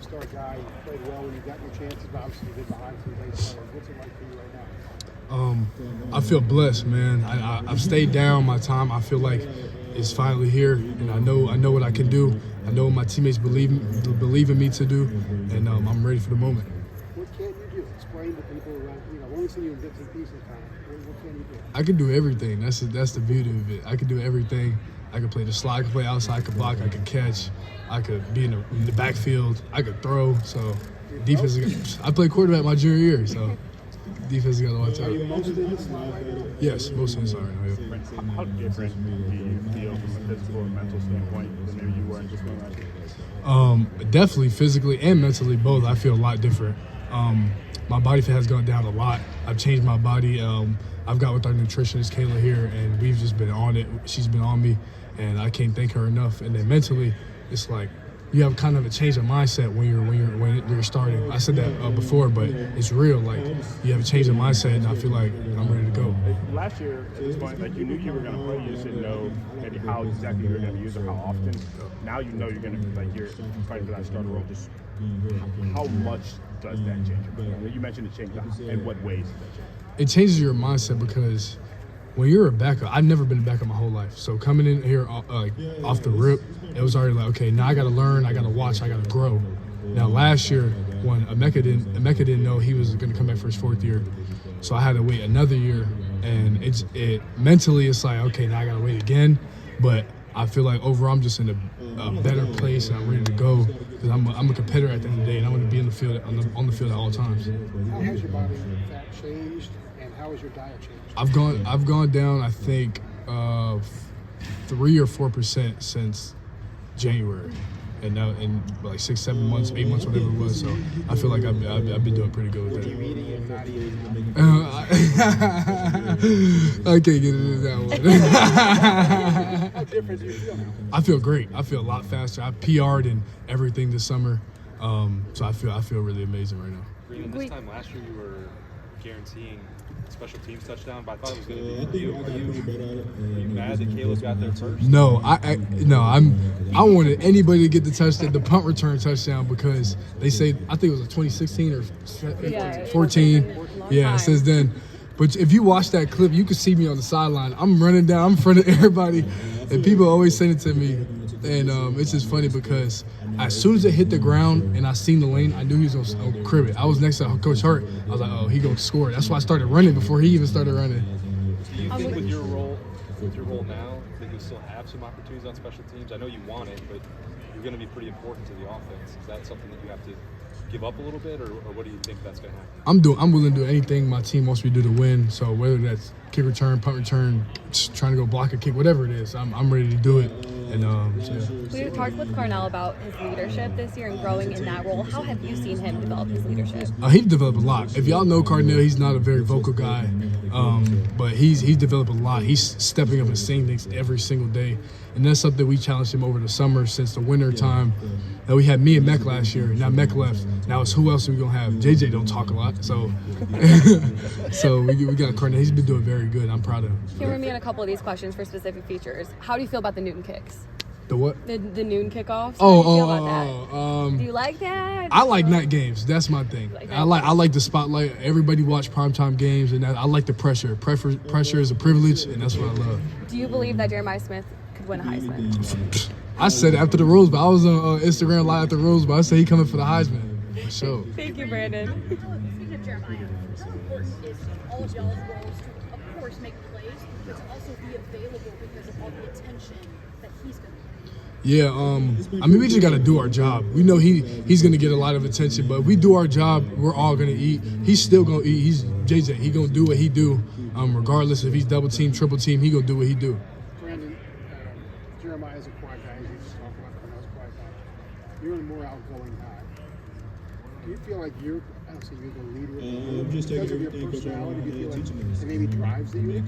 five-star guy. You played well when you got your chances, but obviously you did behind some great players. What's it like for you right now? I feel blessed, man. I've stayed down my time. I feel like it's finally here, and I know what I can do. I know what my teammates believe in me to do, and I'm ready for the moment. What can you do? Explain to people around. We've only seen you in bits and pieces, kind of. What can you do? I can do everything. That's the beauty of it. I can do everything. I can play the slide, I can play outside, I can block, I can catch, I could be in the backfield, I could throw. So defense. I played quarterback my junior year, so defense got a lot of time. Are you most in the slot right now? Yes, most of the slide right now. Yeah. How different do you feel from a physical and mental standpoint than maybe you were in just one last year? Definitely physically and mentally, both. I feel a lot different. My body fat has gone down a lot. I've changed my body. I've got with our nutritionist Kayla here, and we've just been on it. She's been on me, and I can't thank her enough. And then mentally, it's like you have kind of a change of mindset when you're starting. I said that before, but it's real. Like you have a change of mindset, and I feel like I'm ready to go. Last year, at this point, like you knew you were going to play, you just didn't know maybe how exactly you were going to use or how often. Now you know you're going to you're fighting for that starter role. Just how much does that change? You mentioned it changed. In what ways does that change? It changes your mindset because when you're a backup, I've never been a backup my whole life. So coming in here off the rip, it was already like, okay, now I got to learn, I got to watch, I got to grow. Now last year, when Emeka didn't know he was going to come back for his fourth year, so I had to wait another year, and it mentally it's like, okay, now I got to wait again, but I feel like overall I'm just in a better place and I'm ready to go because I'm a competitor at the end of the day, and I'm going to be in the field on the field at all times. How has your body fat changed, and how has your diet changed? I've gone down, I think, 3 or 4% since January, and now in like 6, 7 months, 8 months, whatever it was. So I feel like I've been doing pretty good with that. What are you eating and not eating? I can't get into that one. How different do you feel now? I feel great. I feel a lot faster. I PR'd and everything this summer, so I feel really amazing right now. Green, this time last year you were guaranteeing special teams touchdown, but I thought it was going to be you. Are you mad that Caleb got there first? No, I wanted anybody to get the touchdown, the punt return touchdown, because they say I think it was a 2016 or 14. Yeah, since then. But if you watch that clip, you can see me on the sideline. I'm running down in front of everybody, and people always send it to me. And it's just funny because as soon as it hit the ground and I seen the lane, I knew he was going to crib it. I was next to Coach Hurt. I was like, oh, he going to score. That's why I started running before he even started running. Do you think with your role now that you'll still have some opportunities on special teams? I know you want it, but you're going to be pretty important to the offense. Is that something that you have to give up a little bit, or what do you think that's going to happen? I'm willing to do anything my team wants me to do to win. So whether that's kick return, punt return, trying to go block a kick, whatever it is, I'm ready to do it. And We talked with Carnell about his leadership this year and growing in that role. How have you seen him develop his leadership? He developed a lot. If y'all know Carnell, he's not a very vocal guy, but he's developed a lot. He's stepping up and saying things every single day, and that's something we challenged him over the summer since the winter time. Now we had me and Mech last year. Now Mech left. Now it's who else are we gonna have? JJ don't talk a lot, so so we got Carnell. He's been doing very good. I'm proud of him. Humor me on a couple of these questions for specific features. How do you feel about the Newton kicks? The what? The noon kickoffs. How do you feel about that? Do you like that? I like night games. That's my thing. I like the spotlight. Everybody watch primetime games, and I like the pressure. Pressure is a privilege, and that's what I love. Do you believe that Jeremiah Smith could win a Heisman? I said it after the Rose Bowl. I was on Instagram live after the Rose Bowl. I said he coming for the Heisman. For sure. Thank you, Brandon. Speaking of Jeremiah, how important is all of y'all's roles to, of course, make plays, but to also be available because of all the attention that he's going to get? Yeah, I mean, we just got to do our job. We know he's going to get a lot of attention, but if we do our job, we're all going to eat. He's still going to eat. He's JJ. He going to do what he do, regardless if he's double team, triple team. He going to do what he do. Brandon, Jeremiah's a quiet guy. As you just talked about, Carnell's a quiet guy. You're a more outgoing guy. Do you feel like you're the leader of the group because of your personality? Do you feel like it maybe drives you?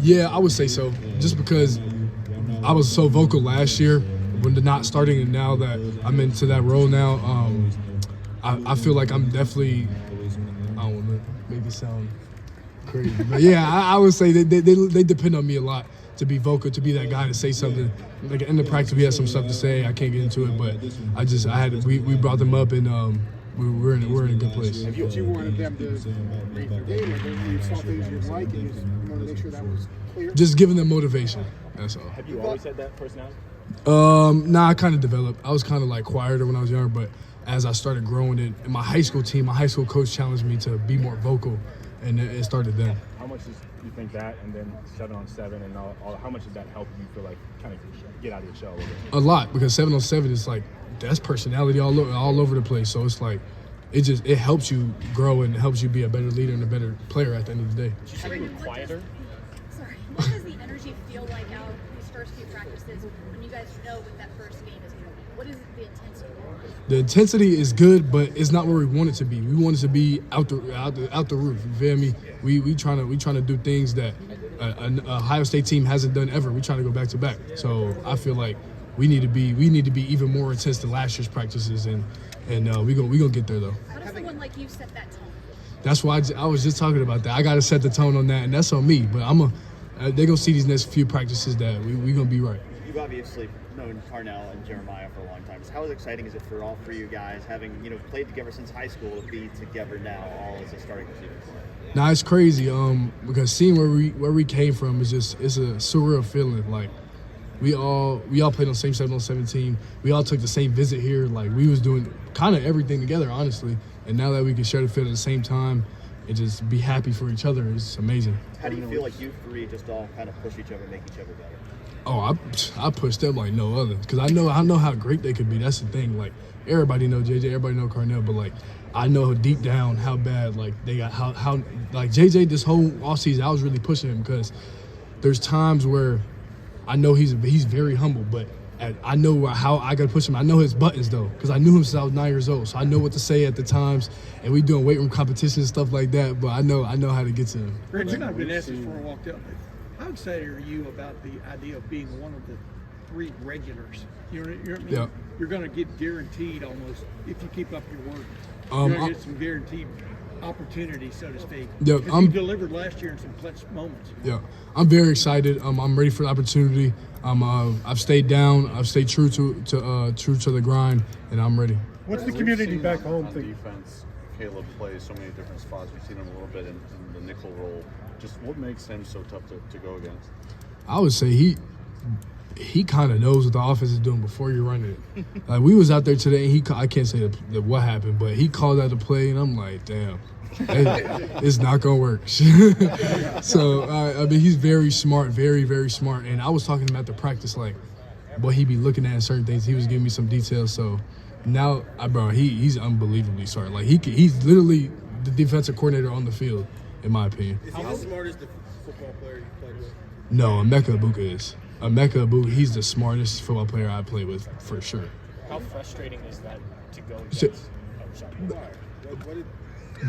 Yeah, I would say so. Just because I was so vocal last year when they're not starting, and now that I'm into that role now, I feel like I'm definitely, I don't know, maybe sound crazy, but yeah, I would say they depend on me a lot to be vocal, to be that guy to say something. Like in the practice, we had some stuff to say. I can't get into it, but we brought them up, and we're in a good place. But you wanted them to rate their game, or you saw things you like, and you wanted to make sure that was clear? Just giving them motivation. That's all. Have you always had that personality? Nah, I kind of developed. I was kind of like quieter when I was younger, but as I started growing in my high school team, my high school coach challenged me to be more vocal, and it started then. How much do you think that, and then 7-on-7, and all how much did that help you feel like kind of get out of your shell a little bit? A lot, because 7-on-7 is like that's personality all over the place. So it's like it helps you grow and helps you be a better leader and a better player at the end of the day. Quieter. Sorry. What does the energy feel like out these first few practices when you guys know what that first game is going to be? What is the intensity? The intensity is good, but it's not where we want it to be. We want it to be out the roof. You feel me? We trying to do things that an Ohio State team hasn't done ever. We trying to go back to back. So I feel like we need to be even more intense than last year's practices, and we gonna get there though. How does someone like you set that tone? That's why I was just talking about that. I got to set the tone on that, and that's on me. But they're gonna see these next few practices that we gonna be right. You've obviously known Carnell and Jeremiah for a long time. So how exciting is it for all three of you guys, having played together since high school, to be together now, all as a starting receiver? Nah, it's crazy. Because seeing where we came from it's a surreal feeling. Like we all played on the same 7-on-7 team. We all took the same visit here. Like we was doing kind of everything together, honestly. And now that we can share the field at the same time and just be happy for each other is amazing. How do you feel like you three just all kind of push each other, make each other better? Oh, I push them like no other, because I know how great they could be. That's the thing. Like everybody know JJ, everybody know Carnell, but like I know deep down how bad like they got how like JJ this whole offseason I was really pushing him, because there's times where I know he's very humble, but I know how I got to push him. I know his buttons though, because I knew him since I was 9 years old, so I know what to say at the times. And we doing weight room competitions and stuff like that. But I know how to get to him. Rich, you're not been asked this before I walked up, but how excited are you about the idea of being one of the three regulars? You know what I mean? Yeah. You're going to get guaranteed almost, if you keep up your work. Um, You're going to get some guaranteed opportunities, so to speak. Yeah, Because you delivered last year in some clutch moments. Yeah, I'm very excited. I'm ready for the opportunity. I've stayed down. I've stayed true to the grind, and I'm ready. What's the community back home on think? defense? Caleb plays so many different spots. We've seen him a little bit in the nickel role. Just what makes him so tough to go against? I would say he kind of knows what the offense is doing before you run it. Like we was out there today, and I can't say what happened, but he called out the play, and I'm like, damn, it's not gonna work. So I mean, he's very smart, very very smart. And I was talking to him at the practice, like what he be looking at in certain things. He was giving me some details. So now, bro, he's unbelievably smart. Like he's literally the defensive coordinator on the field, in my opinion. Is he the smartest football player you played with? No, Emeka Ibuka is. Emeka Ibuka, he's the smartest football player I played with, for sure. How frustrating is that to go against?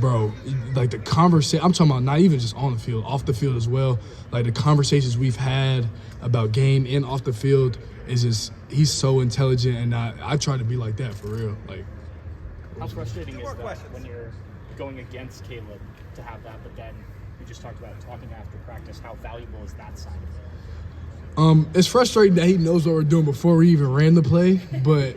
Bro, like the conversation, I'm talking about not even just on the field, off the field as well. Like the conversations we've had about game and off the field is just, he's so intelligent, and I try to be like that for real. Like, how frustrating is that when you're going against Caleb to have that, but then we just talked about talking after practice, how valuable is that side of it? It's frustrating that he knows what we're doing before we even ran the play, but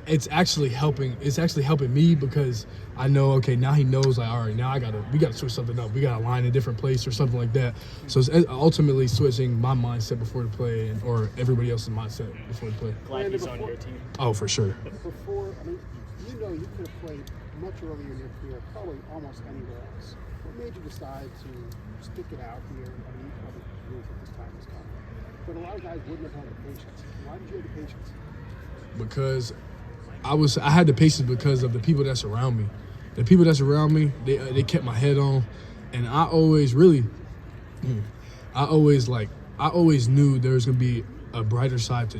it's actually helping. It's actually helping me, because I know, okay, now he knows, like, all right, now we gotta switch something up. We gotta line a different place or something like that. So it's ultimately switching my mindset before the play, or everybody else's mindset before the play. Glad he's on your team. Oh, for sure. Before, I mean, you could have played much earlier in your career, probably almost anywhere else. What made you decide to stick it out here? I mean, you probably knew that this time was coming. But a lot of guys wouldn't have had the patience. Why did you have the patience? Because I had the patience because of the people that's around me. The people that's around me, they kept my head on, and I always knew there was gonna be a brighter side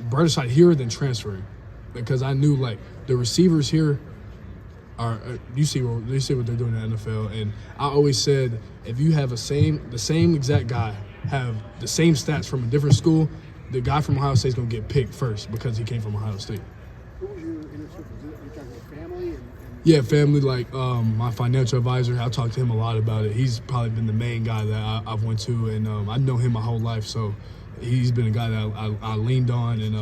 brighter side here than transferring, because I knew like the receivers here are you see what they're doing in the NFL, and I always said if you have the same exact guy have the same stats from a different school, the guy from Ohio State is gonna get picked first because he came from Ohio State. Who was your inner circle? Were you talking about family and Yeah, family, like my financial advisor, I talked to him a lot about it. He's probably been the main guy that I've went to, and I've known him my whole life, so he's been a guy that I leaned on in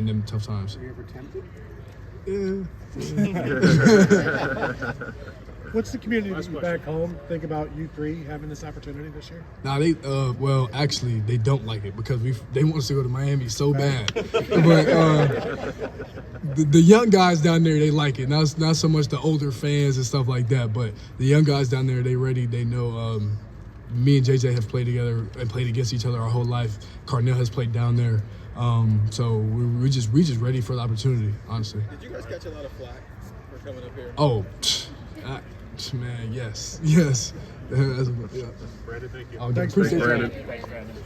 them tough times. Are you ever tempted? Yeah. What's the community back home think about you three having this opportunity this year? Now they, well, actually, they don't like it because they want us to go to Miami so bad. But the young guys down there, they like it. Not so much the older fans and stuff like that, but the young guys down there, they ready. They know. Me and JJ have played together and played against each other our whole life. Carnell has played down there, so we just ready for the opportunity. Honestly. Did you guys catch a lot of flack for coming up here? Oh. Man, yes. Yeah. Brandon, thank you. Appreciate it. Thanks, Brandon.